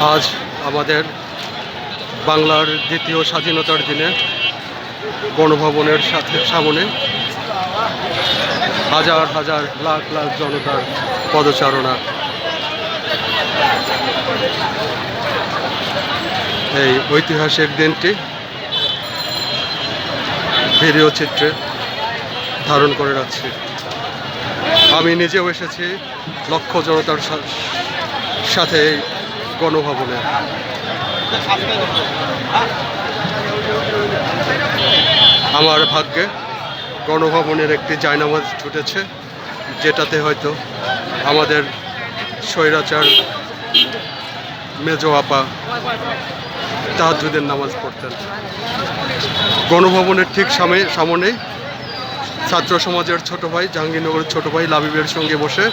আজ আমাদের বাংলার দ্বিতীয় স্বাধীনতার দিনে গণভবনের সামনে হাজার হাজার লাখ লাখ জনতার পদচারণা। এই ঐতিহাসিক দিনটি ভিডিও চিত্রে ধারণ করে রাখছি। আমি নিজেও এসেছি লক্ষ জনতার সাথে গণভবনে। আমার ভাগ্যে গণভবনের একটি জায়নামাজ ছুটেছে, যেটাতে হয়তো আমাদের স্বৈরাচার মেজো আপা তাহাজ্জুদের নামাজ পড়তেন। গণভবনের ঠিক সামনেই ছাত্র সমাজের ছোট ভাই, জাহাঙ্গীরনগরের ছোট ভাই লাবিবের সঙ্গে বসে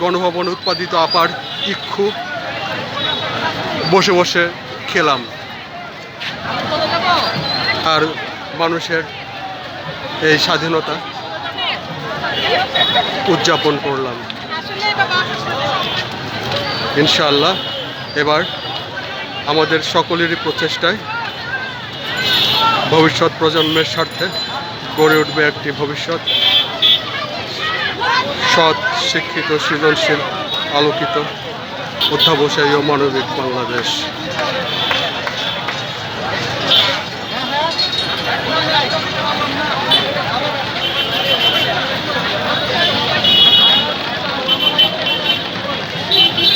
গণভবন উৎপাদিত আপার ইক্ষু বসে বসে খেলাম আর মানুষের এই স্বাধীনতা উদযাপন করলাম। ইনশাআল্লাহ এবার আমাদের সকলেরই প্রচেষ্টায় ভবিষ্যৎ প্রজন্মের স্বার্থে গড়ে উঠবে একটি ভবিষ্যৎ সৎ, শিক্ষিত, সৃজনশীল, আলোকিত, অধ্যাবসায়ী ও মানবিক বাংলাদেশ।